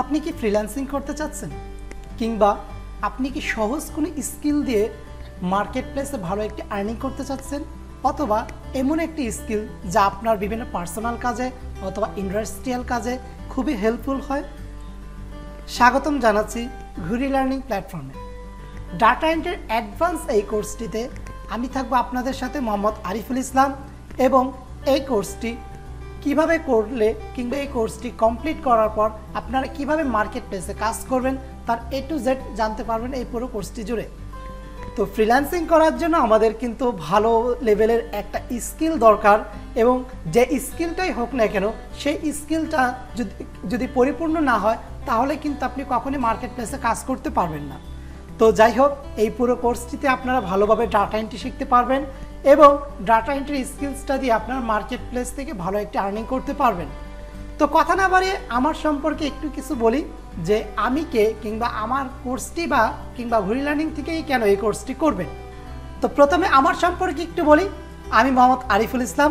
আপনি কি ফ্রিল্যান্সিং করতে চাচ্ছেন, কিংবা আপনি কি সহজ কোনো স্কিল দিয়ে মার্কেট প্লেসে ভালো একটি আর্নিং করতে চাচ্ছেন, অথবা এমন একটি স্কিল যা আপনার বিভিন্ন পার্সোনাল কাজে অথবা ইন্ডাস্ট্রিয়াল কাজে খুবই হেল্পফুল হয়? স্বাগতম জানাচ্ছি ঘুরি লার্নিং প্ল্যাটফর্মে। ডাটা এন্ট্রির অ্যাডভান্স এই কোর্সটিতে আমি থাকবো আপনাদের সাথে মোহাম্মদ আরিফুল ইসলাম, এবং এই কোর্সটি কিভাবে করলে কিংবা এই কোর্সটি কমপ্লিট করার পর আপনারা কিভাবে মার্কেট প্লেসে কাজ করবেন তার A to Z জানতে পারবেন এই পুরো কোর্সটি জুড়ে। তো ফ্রিল্যান্সিং করার জন্য আমাদের কিন্তু ভালো লেভেলের একটা স্কিল দরকার, এবং যে স্কিলটাই হোক না কেন সেই স্কিলটা যদি পরিপূর্ণ না হয় তাহলে কিন্তু আপনি কখনোই মার্কেট প্লেসে কাজ করতে পারবেন না। তো যাই হোক, এই পুরো কোর্সটিতে আপনারা ভালোভাবে ডাটা এন্ট্রি শিখতে পারবেন, এবং ডাটা এন্ট্রি স্কিলসটা দিয়ে আপনার মার্কেট প্লেস থেকে ভালো একটা আর্নিং করতে পারবেন। তো কথা না বাড়িয়ে আমার সম্পর্কে একটু কিছু বলি, যে আমি কে, কিংবা আমার কোর্সটি কিংবা ঘুরি লার্নিং থেকেই কেন এই কোর্সটি করবেন। তো প্রথমে আমার সম্পর্কে একটু বলি। আমি মোহাম্মদ আরিফুল ইসলাম,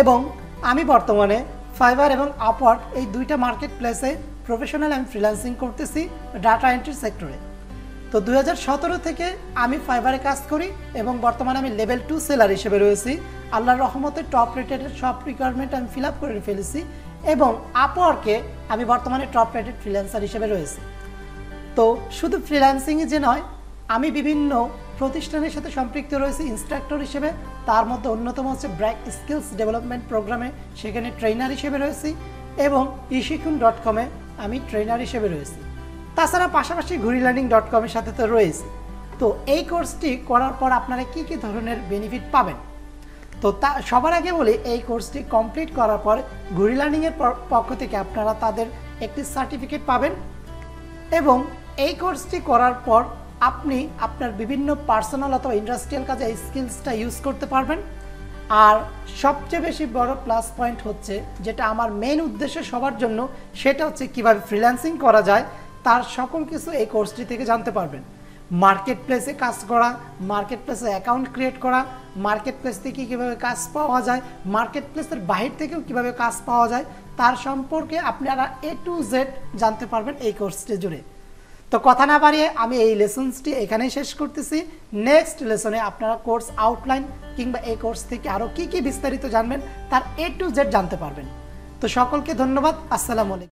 এবং আমি বর্তমানে ফাইবার এবং আপওয়ার্ক এই দুইটা মার্কেট প্লেসে প্রফেশনাল আমি ফ্রিল্যান্সিং করতেছি ডাটা এন্ট্রি সেক্টরে। তো 2017 থেকে আমি ফাইবারে কাজ করি, এবং বর্তমানে আমি লেভেল 2 সেলার হিসেবে রয়েছি। আল্লাহর রহমতে টপ রেটেডের সব রিকোয়ারমেন্ট আমি ফিল আপ করে ফেলেছি, এবং আপওয়ার্কে আমি বর্তমানে টপ রেটেড ফ্রিল্যান্সার হিসেবে রয়েছি। তো শুধু ফ্রিল্যান্সিংই যে নয়, আমি বিভিন্ন প্রতিষ্ঠানের সাথে সম্পৃক্ত রয়েছি ইনস্ট্রাক্টর হিসেবে। তার মধ্যে অন্যতম হচ্ছে ব্র্যাক স্কিলস ডেভেলপমেন্ট প্রোগ্রামে, সেখানে ট্রেনার হিসেবে রয়েছি, এবং ishikun.com-এ আমি ট্রেনার হিসেবে রয়েছি। তাছাড়া পাশাপাশি ঘুরিলার্নিং.com-এর সাথে তো রয়েছে। তো এই কোর্সটি করার পর আপনারা কি কি ধরনের বেনিফিট পাবেন? তো সবার আগে বলি, এই কোর্সটি কমপ্লিট করার পর ঘুরি লার্নিংয়ের পক্ষ থেকে আপনারা তাদের একটি সার্টিফিকেট পাবেন, এবং এই কোর্সটি করার পর আপনি আপনার বিভিন্ন পার্সোনাল অথবা ইন্ডাস্ট্রিয়াল কাজে এই স্কিলসটা ইউজ করতে পারবেন। আর সবচেয়ে বেশি বড় প্লাস পয়েন্ট হচ্ছে, যেটা আমার মেইন উদ্দেশ্য সবার জন্য, সেটা হচ্ছে কীভাবে ফ্রিল্যান্সিং করা যায় তার সকল কিছু এই কোর্সটি থেকে জানতে পারবেন। মার্কেট প্লেসে কাজ করা, মার্কেট প্লেসে অ্যাকাউন্ট ক্রিয়েট করা, মার্কেট প্লেস থেকে কীভাবে কাজ পাওয়া যায়, মার্কেট প্লেসের বাহির থেকেও কীভাবে কাজ পাওয়া যায়, তার সম্পর্কে আপনারা A to Z জানতে পারবেন এই কোর্সটি জুড়ে। তো কথা না বাড়িয়ে আমি এই লেসনসটি এখানেই শেষ করতেছি। নেক্সট লেসনে আপনারা কোর্স আউটলাইন কিংবা এই কোর্স থেকে আরও কী কী বিস্তারিত জানবেন তার A to Z জানতে পারবেন। তো সকলকে ধন্যবাদ। আসসালামু আলাইকুম।